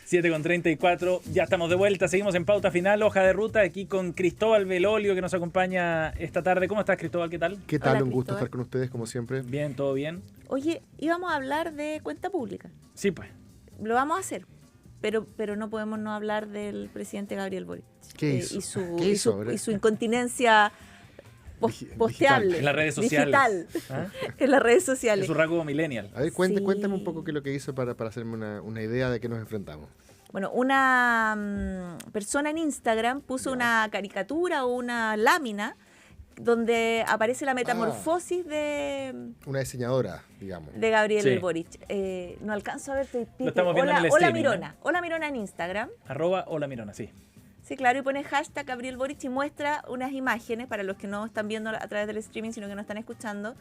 7:34, ya estamos de vuelta, seguimos en Pauta Final, hoja de ruta, aquí con Cristóbal Belolio que nos acompaña esta tarde. ¿Cómo estás, Cristóbal? ¿Qué tal? ¿Qué tal? Hola, Un gusto Cristóbal. estar con ustedes, como siempre. Bien, ¿todo bien? Oye, íbamos a hablar de cuenta pública. Sí, pues. Lo vamos a hacer, pero no podemos no hablar del presidente Gabriel Boric. ¿Qué hizo? Y su incontinencia posteable. En las redes sociales. Digital. ¿Ah? En las redes Es sociales. su rasgo millennial. A ver, Sí. cuéntame un poco qué es lo que hizo para hacerme una idea de qué nos enfrentamos. Bueno, una persona en Instagram puso una caricatura o una lámina donde aparece la metamorfosis Una diseñadora, digamos. de Gabriel Sí. Boric. No alcanzo a ver. Lo estamos viendo en el Hola streaming, Mirona. ¿no? Hola Mirona en Instagram. @Hola Mirona, sí. Sí, claro, y pone hashtag Gabriel Boric y muestra unas imágenes para los que no están viendo a través del streaming, sino que no están escuchando,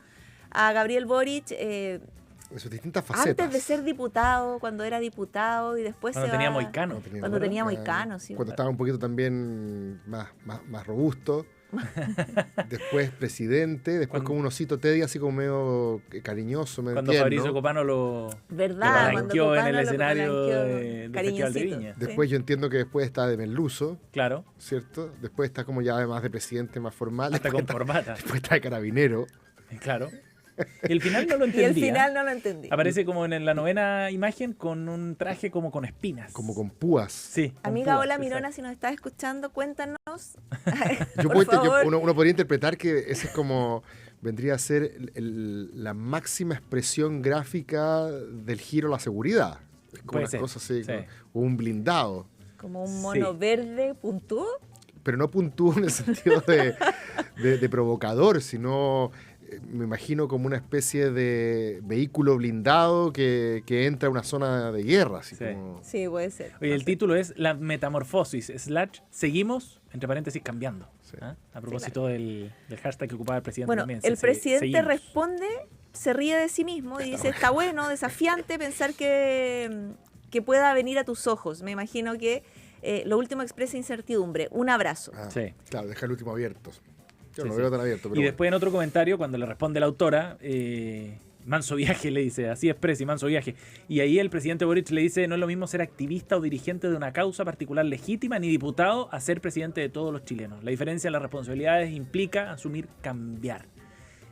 a Gabriel Boric De sus distintas facetas. antes de ser diputado, cuando era diputado y después Cuando se tenía va- moicano. Cuando tenía moicano, sí. Cuando estaba un poquito también más robusto. Después presidente. Después Cuando- como un osito Teddy, así como medio cariñoso, medio Cuando tierno. Fabricio Copano lo ¿Verdad? palanqueó en el Copano lo escenario palanqueó, del Festival de cariñosito. Viña. Después yo entiendo que después está de Merluzo, Claro, ¿cierto? Después está como ya además de presidente más formal. hasta Después con corbata. después está de carabinero. Claro. Y el final no lo Y entendía. el final no lo entendí. Aparece como en la novena imagen con un traje como con espinas. Como con púas. Sí. con Amiga, púas, hola Mirona, exacto. si nos estás escuchando, cuéntanos. Yo Por favor. uno podría interpretar que ese es como vendría a ser la máxima expresión gráfica del giro a la seguridad. Es como Puede una ser, cosa así, sí. o un blindado. Como un mono Sí. verde puntúo. Pero no puntúo en el sentido de provocador, sino me imagino como una especie de vehículo blindado que entra a una zona de guerra. Así Sí. como, Sí, puede ser. Oye, el título es La metamorfosis, / seguimos, entre paréntesis, cambiando. Sí. ¿Ah? A propósito del hashtag que ocupaba el presidente Bueno, también. el presidente seguimos. responde, se ríe de sí mismo y dice, está bueno, desafiante pensar que pueda venir a tus ojos. Me imagino que lo último expresa incertidumbre. Un abrazo. Sí. Claro, deja el último abierto. Yo Sí, no lo sí. veo tan abierto. Pero Y después en otro comentario, cuando le responde la autora, manso viaje le dice, así es Presi, manso viaje. Y ahí el presidente Boric le dice, no es lo mismo ser activista o dirigente de una causa particular legítima, ni diputado, a ser presidente de todos los chilenos. La diferencia en las responsabilidades implica asumir cambiar.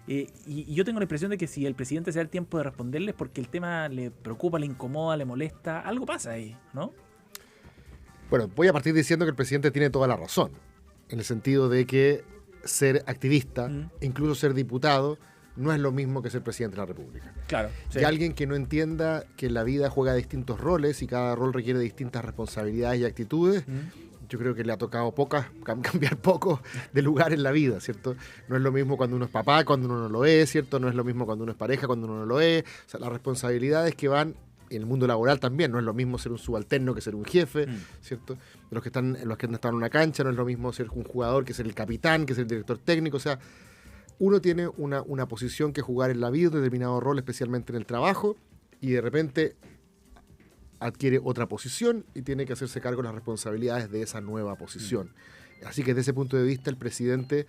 Y yo tengo la impresión de que si el presidente se da el tiempo de responderle es porque el tema le preocupa, le incomoda, le molesta, algo pasa ahí, ¿no? Bueno, voy a partir diciendo que el presidente tiene toda la razón, en el sentido de que ser activista, e incluso ser diputado, no es lo mismo que ser presidente de la República. Claro. Y alguien que no entienda que la vida juega distintos roles y cada rol requiere distintas responsabilidades y actitudes, yo creo que le ha tocado cambiar poco de lugar en la vida, ¿cierto? No es lo mismo cuando uno es papá, cuando uno no lo es, ¿cierto? No es lo mismo cuando uno es pareja, cuando uno no lo es. O sea, las responsabilidades que van en el mundo laboral también, no es lo mismo ser un subalterno que ser un jefe, ¿cierto? Los que están en una cancha, no es lo mismo ser un jugador que ser el capitán, que ser el director técnico, o sea, uno tiene una posición que jugar en la vida, un determinado rol, especialmente en el trabajo, y de repente adquiere otra posición y tiene que hacerse cargo de las responsabilidades de esa nueva posición. Así que desde ese punto de vista el presidente,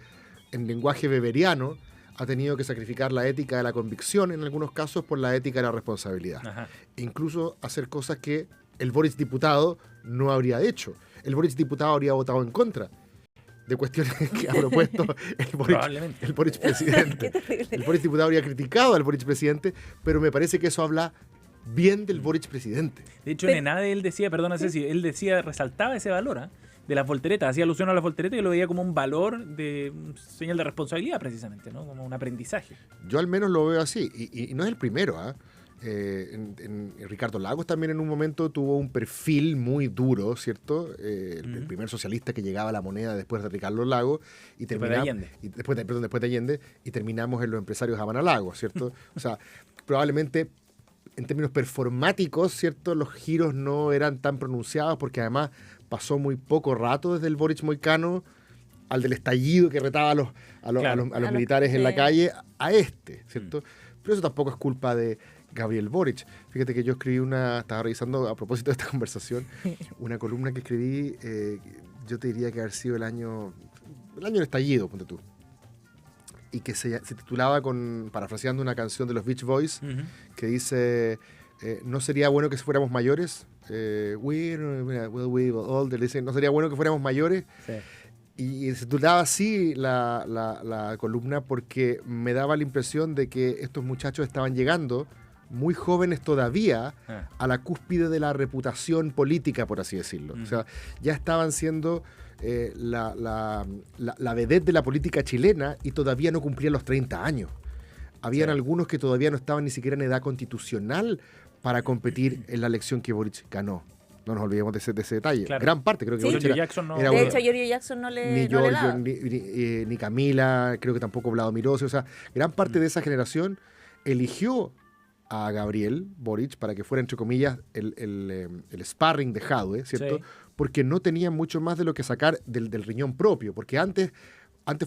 en lenguaje weberiano, ha tenido que sacrificar la ética de la convicción en algunos casos por la ética de la responsabilidad. Ajá. E incluso hacer cosas que el Boric diputado no habría hecho. El Boric diputado habría votado en contra de cuestiones que ha propuesto Probablemente. el Boric presidente. El Boric diputado habría criticado al Boric presidente, pero me parece que eso habla bien del Boric presidente. De hecho, en ENADE él decía, perdona Ceci, él decía, resaltaba ese valor, ¿ah? De las volteretas, hacía alusión a las volteretas y lo veía como un valor de señal de responsabilidad precisamente, ¿no? Como un aprendizaje. Yo al menos lo veo así, y no es el primero, ¿ah? Ricardo Lagos también en un momento tuvo un perfil muy duro, ¿cierto? El primer socialista que llegaba a la moneda después de Ricardo Lagos y Después de Allende. después de Allende, y terminamos en los empresarios Habana Lagos, ¿cierto? O sea, probablemente en términos performáticos, ¿cierto? Los giros no eran tan pronunciados porque además pasó muy poco rato desde el Boric moicano al del estallido que retaba a los militares en la calle, a este, ¿cierto? Pero eso tampoco es culpa de Gabriel Boric. Fíjate que yo escribí estaba revisando a propósito de esta conversación, una columna que escribí, yo te diría que haber sido el año del estallido, ponte tú, y que se titulaba parafraseando una canción de los Beach Boys, que dice: no sería bueno que fuéramos mayores. We older, dicen, no sería bueno que fuéramos mayores. Sí. Y se titulaba así la columna porque me daba la impresión de que estos muchachos estaban llegando muy jóvenes todavía a la cúspide de la reputación política, por así decirlo. O sea, ya estaban siendo la vedette de la política chilena y todavía no cumplían los 30 años. Habían algunos que todavía no estaban ni siquiera en edad constitucional para competir en la elección que Boric ganó. No nos olvidemos de ese detalle. Claro. Gran parte, creo que Sí. Boric Jackson no. era De uno- hecho, a Giorgio Jackson no le ni no le Giorgio, daba. ni Camila, creo que tampoco Vladimir Ocio. O sea, gran parte de esa generación eligió a Gabriel Boric para que fuera, entre comillas, el sparring de Jadwe, ¿cierto? Sí. Porque no tenían mucho más de lo que sacar del riñón propio. Porque antes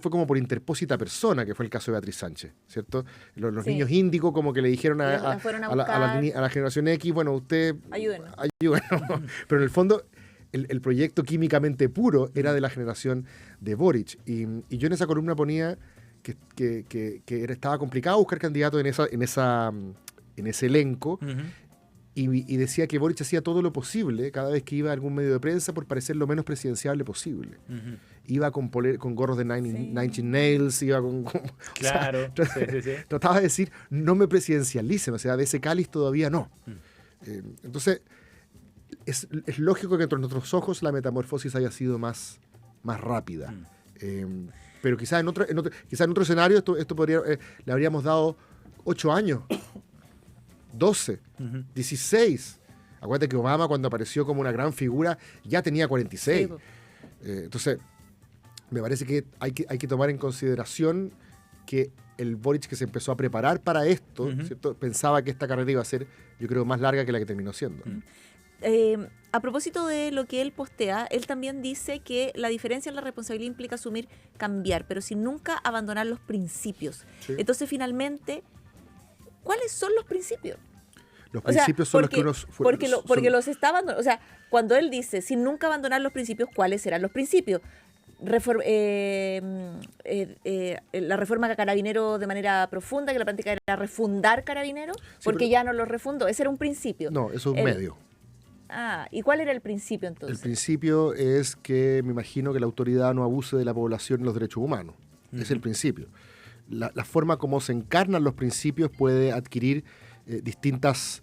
fue como por interpósita persona, que fue el caso de Beatriz Sánchez, ¿cierto? Los Sí. niños índicos como que le dijeron La fueron a a buscar. la generación X, bueno, usted... Ayúdenos. Ayúdenos. Pero en el fondo, el proyecto químicamente puro era de la generación de Boric. Y yo en esa columna ponía que estaba complicado buscar candidatos en ese elenco. Ujú. Y decía que Boric hacía todo lo posible cada vez que iba a algún medio de prensa por parecer lo menos presidenciable posible. Ujú. Iba con gorros de Nine Inch Nails, iba con o sea, Claro. Sí. trataba de decir, no me presidencialicen, o sea, de ese cáliz todavía no. Entonces, es lógico que entre nuestros ojos la metamorfosis haya sido más rápida. Pero quizás en otro escenario esto podría, le habríamos dado 8 años, 12, 16. Acuérdate que Obama, cuando apareció como una gran figura, ya tenía 46. Sí, po. Entonces, me parece que hay que tomar en consideración que el Boric que se empezó a preparar para esto, ¿cierto? Pensaba que esta carrera iba a ser, yo creo, más larga que la que terminó siendo. A propósito de lo que él postea, él también dice que la diferencia en la responsabilidad implica asumir cambiar, pero sin nunca abandonar los principios. Sí. Entonces, finalmente, ¿cuáles son los principios? Los O sea, principios son los que uno... porque los está abandonando. O sea, cuando él dice, sin nunca abandonar los principios, ¿cuáles serán los principios? La reforma de Carabinero de manera profunda, que la práctica era refundar Carabinero, porque pero- ya no lo refundó. Ese era un principio. No, eso es un medio. ¿Y cuál era el principio El entonces? principio es que me imagino que la autoridad no abuse de la población y los derechos humanos. Es el principio. La forma como se encarnan los principios puede adquirir distintas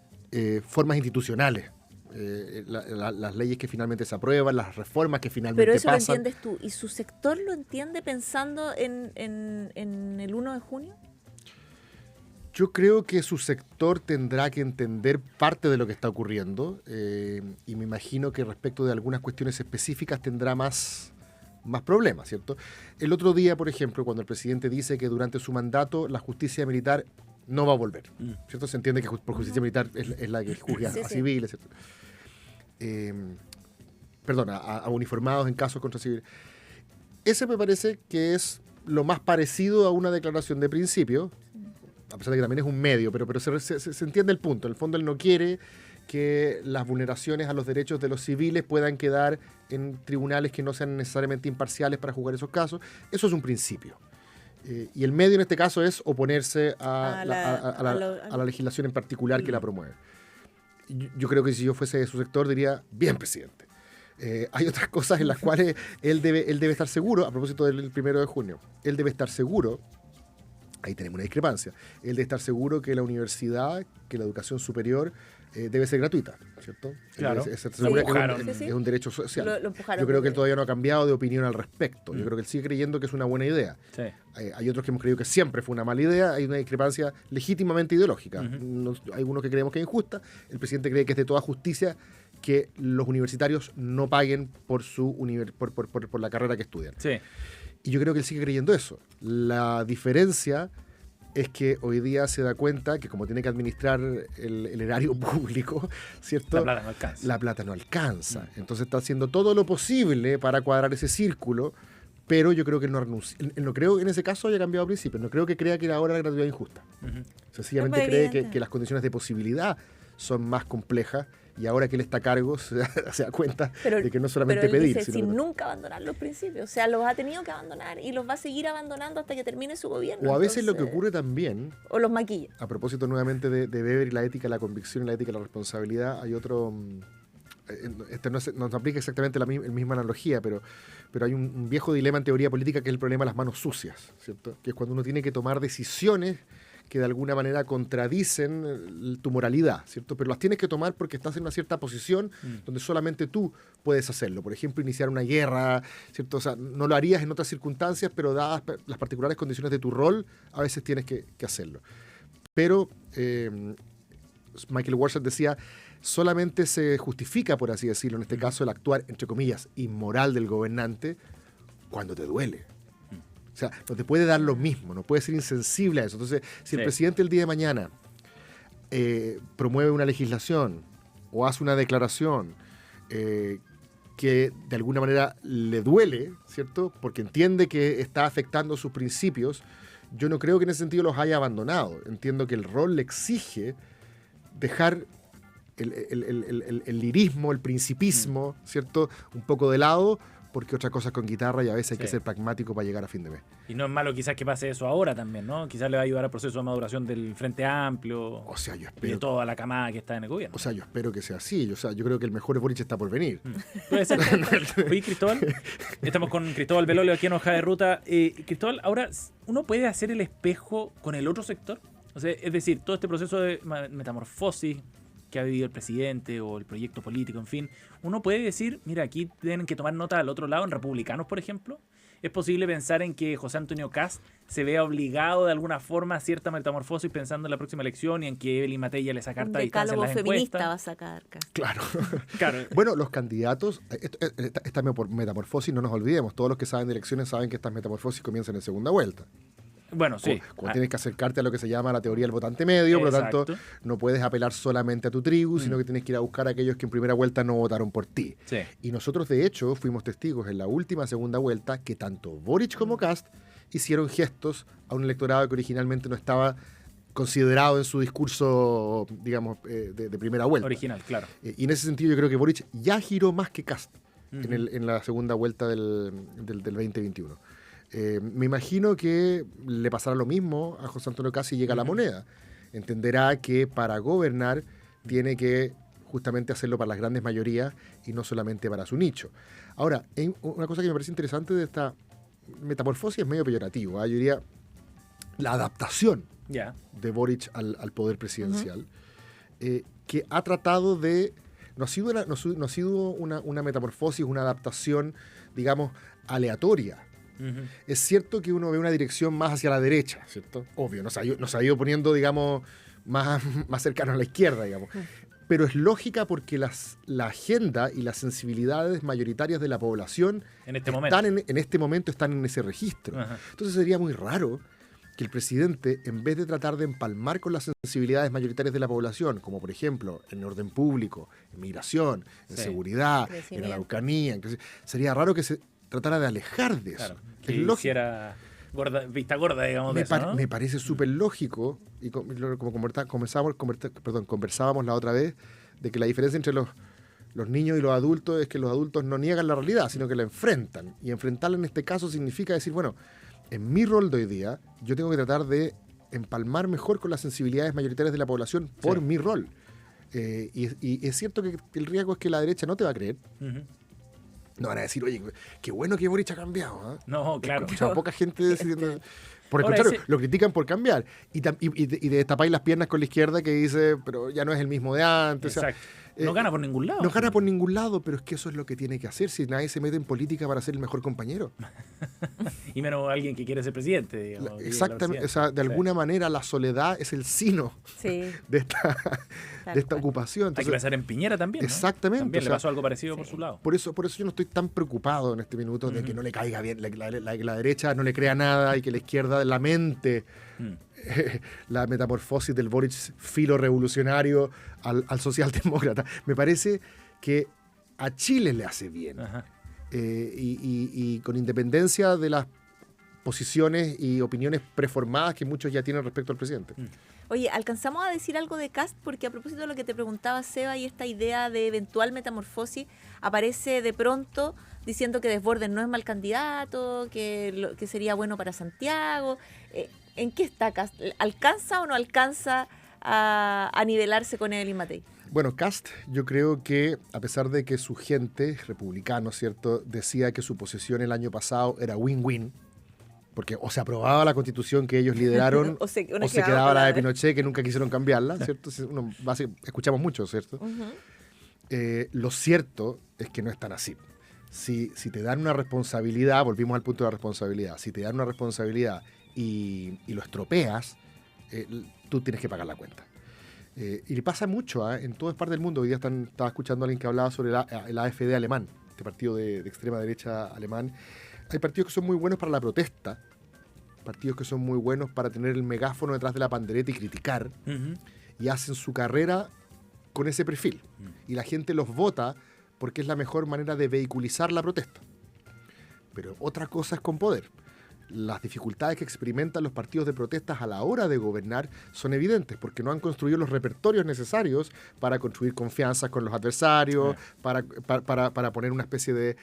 formas institucionales. Las leyes que finalmente se aprueban, las reformas que finalmente Pero eso pasan. lo entiendes tú. ¿Y su sector lo entiende pensando en el 1 de junio? Yo creo que su sector tendrá que entender parte de lo que está ocurriendo y me imagino que respecto de algunas cuestiones específicas tendrá más problemas, ¿cierto? El otro día, por ejemplo, cuando el presidente dice que durante su mandato la justicia militar no va a volver, ¿cierto? Se entiende que por justicia militar es la que juzga Sí, a sí. civiles, ¿cierto? Perdón, a uniformados en casos contra civiles. Ese me parece que es lo más parecido a una declaración de principio, a pesar de que también es un medio, pero se entiende el punto. En el fondo él no quiere que las vulneraciones a los derechos de los civiles puedan quedar en tribunales que no sean necesariamente imparciales para juzgar esos casos. Eso es un principio. Y el medio en este caso es oponerse a la legislación en particular que la promueve. Yo creo que si yo fuese de su sector diría, bien, presidente. Hay otras cosas en las cuales él debe estar seguro, a propósito del 1 de junio, él debe estar seguro, ahí tenemos una discrepancia, él debe estar seguro que la universidad, que la educación superior debe ser gratuita, ¿cierto? Claro. Él se asegura que Empujaron. es un derecho social. Lo empujaron. Yo creo que él todavía no ha cambiado de opinión al respecto. Yo creo que él sigue creyendo que es una buena idea. Sí. Hay otros que hemos creído que siempre fue una mala idea. Hay una discrepancia legítimamente ideológica. Hay unos que creemos que es injusta. El presidente cree que es de toda justicia que los universitarios no paguen por por la carrera que estudian. Sí. Y yo creo que él sigue creyendo eso. La diferencia es que hoy día se da cuenta que como tiene que administrar el erario público, ¿cierto? La plata no alcanza. La plata no alcanza. Entonces está haciendo todo lo posible para cuadrar ese círculo, pero yo creo que él no renuncia. Él no creo que en ese caso haya cambiado principio. No creo que crea que ahora la gratuidad es injusta. Sencillamente Es muy cree evidente. que las condiciones de posibilidad son más complejas y ahora que él está a cargo se da cuenta de que no solamente pero él pedir, dice, sino sin que... nunca abandonar los principios. O sea, los ha tenido que abandonar y los va a seguir abandonando hasta que termine su gobierno. O a veces Entonces, lo que ocurre también, o los maquilla. a propósito nuevamente de Weber y la ética, la convicción y la ética, la responsabilidad, hay otro... Este no se aplica exactamente la misma analogía, pero hay un viejo dilema en teoría política que es el problema de las manos sucias, ¿cierto? Que es cuando uno tiene que tomar decisiones que de alguna manera contradicen tu moralidad, ¿cierto? Pero las tienes que tomar porque estás en una cierta posición donde solamente tú puedes hacerlo. Por ejemplo, iniciar una guerra, ¿cierto? O sea, no lo harías en otras circunstancias, pero dadas las particulares condiciones de tu rol, a veces tienes que hacerlo. Pero Michael Warshauer decía, solamente se justifica, por así decirlo, en este caso, el actuar, entre comillas, inmoral del gobernante cuando te duele. O sea, no te puede dar lo mismo, no puedes ser insensible a eso. Entonces, si el presidente el día de mañana promueve una legislación o hace una declaración que de alguna manera le duele, ¿cierto? Porque entiende que está afectando sus principios, yo no creo que en ese sentido los haya abandonado. Entiendo que el rol le exige dejar el lirismo, el principismo, ¿cierto? Un poco de lado, porque otra cosa es con guitarra y a veces hay que ser pragmático para llegar a fin de mes. Y no es malo quizás que pase eso ahora también, ¿no? Quizás le va a ayudar al proceso de maduración del Frente Amplio, o sea, yo espero, y de toda la camada que está en el gobierno. O sea, yo espero que sea así. O sea, yo creo que el mejor Boric está por venir. Puede ser. Oye, Cristóbal, estamos con Cristóbal Belolio aquí en Hoja de Ruta. Cristóbal, ahora, ¿uno puede hacer el espejo con el otro sector? O sea, es decir, todo este proceso de metamorfosis que ha vivido el presidente o el proyecto político, en fin, uno puede decir, mira, aquí tienen que tomar nota al otro lado, en republicanos, por ejemplo. ¿Es posible pensar en que José Antonio Kast se vea obligado de alguna forma a cierta metamorfosis pensando en la próxima elección y en que Evelyn Matei le saca harta distancia en las feminista encuestas? va a sacar Kast. Claro. Claro. Bueno, los candidatos, esta metamorfosis, no nos olvidemos, todos los que saben de elecciones saben que estas metamorfosis comienzan en segunda vuelta. Bueno, sí. Cuando tienes que acercarte a lo que se llama la teoría del votante medio, por lo tanto, no puedes apelar solamente a tu tribu, sino que tienes que ir a buscar a aquellos que en primera vuelta no votaron por ti. Sí. Y nosotros, de hecho, fuimos testigos en la última segunda vuelta que tanto Boric como Kast hicieron gestos a un electorado que originalmente no estaba considerado en su discurso, digamos, de primera vuelta. Original, claro. Y en ese sentido yo creo que Boric ya giró más que Kast en la segunda vuelta del 2021. Me imagino que le pasará lo mismo a José Antonio Kast si llega a la moneda. Entenderá que para gobernar tiene que justamente hacerlo para las grandes mayorías y no solamente para su nicho. Ahora, una cosa que me parece interesante de esta metamorfosis es medio peyorativo. Yo diría la adaptación de Boric al poder presidencial, que ha tratado de... No ha sido una metamorfosis, una adaptación, digamos, aleatoria. Es cierto que uno ve una dirección más hacia la derecha, ¿cierto? Obvio, nos ha ido poniendo, digamos, más cercano a la izquierda, digamos. Pero es lógica porque la agenda y las sensibilidades mayoritarias de la población en este momento están en ese registro. Entonces sería muy raro que el presidente, en vez de tratar de empalmar con las sensibilidades mayoritarias de la población, como por ejemplo en orden público, en migración, en seguridad, en Araucanía, sería raro que se tratara de alejar de eso. Claro, que hiciera vista gorda, digamos, de eso, ¿no? Me parece súper lógico, y como conversábamos la otra vez, de que la diferencia entre los niños y los adultos es que los adultos no niegan la realidad, sino que la enfrentan. Y enfrentarla en este caso significa decir, bueno, en mi rol de hoy día, yo tengo que tratar de empalmar mejor con las sensibilidades mayoritarias de la población por mi rol. Y es cierto que el riesgo es que la derecha no te va a creer. No van a decir, oye, qué bueno que Boric ha cambiado. ¿Eh? No, claro. O sea, poca gente decidiendo... Por el contrario, lo critican por cambiar. Y de destapáis las piernas con la izquierda que dice, pero ya no es el mismo de antes. Exacto. O sea, no gana por ningún lado. No gana por ningún lado, pero es que eso es lo que tiene que hacer si nadie se mete en política para ser el mejor compañero. Y menos alguien que quiere ser presidente, digamos. Exactamente. O sea, de alguna manera la soledad es el sino de esta ocupación. Entonces, hay que pensar en Piñera también, ¿no? Exactamente. También le pasó algo parecido por su lado. Por eso yo no estoy tan preocupado en este minuto de que no le caiga bien, que la derecha no le crea nada y que la izquierda lamente la metamorfosis del Boric filo revolucionario al socialdemócrata. Me parece que a Chile le hace bien. Y con independencia de las posiciones y opiniones preformadas que muchos ya tienen respecto al presidente. Oye, ¿alcanzamos a decir algo de Kast? Porque a propósito de lo que te preguntaba Seba y esta idea de eventual metamorfosis, aparece de pronto diciendo que Desbordes no es mal candidato, que sería bueno para Santiago. ¿En qué está Kast? ¿Alcanza o no alcanza a nivelarse con Evelyn Matei? Bueno, Kast, yo creo que a pesar de que su gente, republicano, ¿cierto?, decía que su posición el año pasado era win-win, porque o se aprobaba la constitución que ellos lideraron o se quedaba la de Pinochet, que nunca quisieron cambiarla, ¿cierto? Escuchamos mucho, ¿cierto? Lo cierto es que no es tan así. Si te dan una responsabilidad, volvimos al punto de la responsabilidad, si te dan una responsabilidad y lo estropeas, tú tienes que pagar la cuenta. Y le pasa mucho en todas partes del mundo. Hoy día estaba escuchando a alguien que hablaba sobre el AfD alemán, este partido de extrema derecha alemán. Hay partidos que son muy buenos para la protesta, partidos que son muy buenos para tener el megáfono detrás de la pandereta y criticar, y hacen su carrera con ese perfil. Y la gente los vota porque es la mejor manera de vehiculizar la protesta. Pero otra cosa es con poder. Las dificultades que experimentan los partidos de protestas a la hora de gobernar son evidentes, porque no han construido los repertorios necesarios para construir confianza con los adversarios, para poner una especie de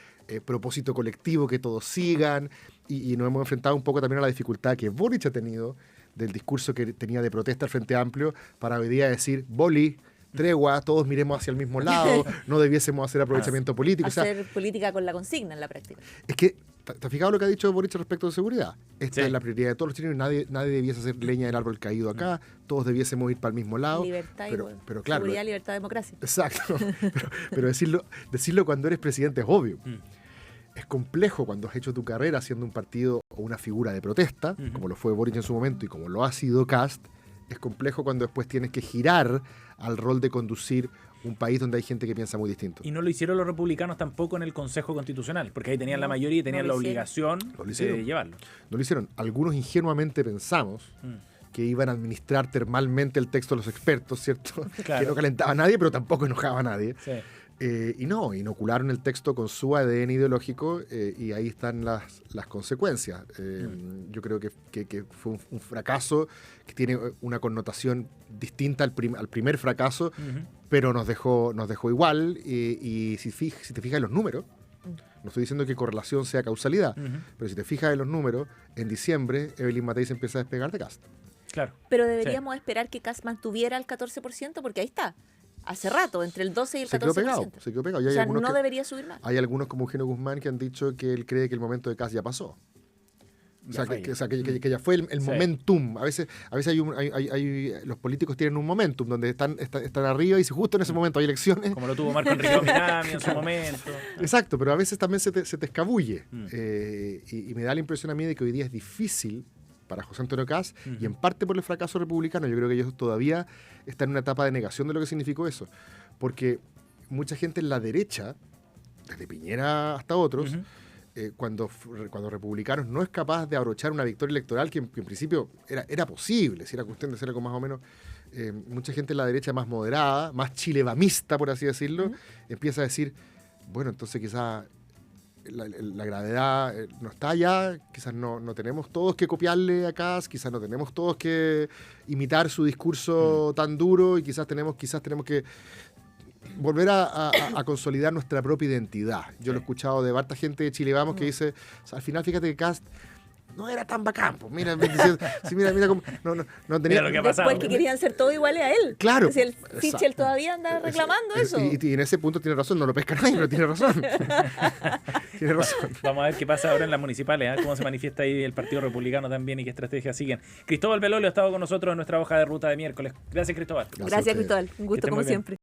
propósito colectivo que todos sigan, y nos hemos enfrentado un poco también a la dificultad que Boric ha tenido del discurso que tenía de protesta al Frente Amplio para hoy día decir, Boli, tregua, todos miremos hacia el mismo lado, no debiésemos hacer aprovechamiento político. Hacer política con la consigna en la práctica. Es que, ¿te has fijado lo que ha dicho Boric respecto de seguridad? Esta es la prioridad de todos los chilenos, nadie debiese hacer leña del árbol caído acá, todos debiésemos ir para el mismo lado. Libertad pero claro, seguridad, libertad, democracia. Exacto, pero decirlo cuando eres presidente es obvio. Es complejo cuando has hecho tu carrera siendo un partido o una figura de protesta, como lo fue Boric en su momento y como lo ha sido Kast. Es complejo cuando después tienes que girar al rol de conducir un país donde hay gente que piensa muy distinto. Y no lo hicieron los republicanos tampoco en el Consejo Constitucional, porque ahí tenían la mayoría y tenían la obligación de llevarlo. No lo hicieron. Algunos ingenuamente pensamos que iban a administrar termalmente el texto de los expertos, ¿cierto? Claro. Que no calentaba a nadie, pero tampoco enojaba a nadie. Sí. Y no, inocularon el texto con su ADN ideológico y ahí están las consecuencias. Yo creo que fue un fracaso que tiene una connotación distinta al primer fracaso, pero nos dejó igual. Y si te fijas en los números, no estoy diciendo que correlación sea causalidad, pero si te fijas en los números, en diciembre Evelyn Matei se empieza a despegar de Kast. Claro. Pero deberíamos esperar que Kast mantuviera el 14%, porque ahí está. Hace rato, entre el 12 y el 14%. Se quedó pegado. Y o sea, no debería subir más. Hay algunos como Eugenio Guzmán que han dicho que él cree que el momento de Kast ya pasó. Que ya fue el momentum. A veces los políticos tienen un momentum donde están arriba y si justo en ese momento hay elecciones. Como lo tuvo Marco Enrique Minami en su momento. Exacto, pero a veces también se te escabulle. Y me da la impresión a mí de que hoy día es difícil para José Antonio Kast, y en parte por el fracaso republicano. Yo creo que ellos todavía están en una etapa de negación de lo que significó eso. Porque mucha gente en la derecha, desde Piñera hasta otros, cuando republicanos no es capaz de abrochar una victoria electoral que en principio era posible, si era cuestión de ser algo más o menos, mucha gente en la derecha más moderada, más chilevamista, por así decirlo, empieza a decir, bueno, entonces quizás la gravedad no está allá, quizás no tenemos todos que copiarle a Kast, quizás no tenemos todos que imitar su discurso tan duro y quizás tenemos que volver a consolidar nuestra propia identidad. Yo lo he escuchado de harta gente de Chile Vamos que dice, o sea, al final fíjate que Kast no era tan bacán, pues mira cómo no tenía lo que ha pasado. Después que querían ser todos iguales a él. Claro. Si el Sichel todavía anda reclamando eso. Y en ese punto tiene razón, no lo pesca nadie, pero tiene razón. Tiene razón. Vamos a ver qué pasa ahora en las municipales, cómo se manifiesta ahí el Partido Republicano también y qué estrategias siguen. Cristóbal Belolio ha estado con nosotros en nuestra hoja de ruta de miércoles. Gracias, Cristóbal. Gracias, Cristóbal. Un gusto como siempre.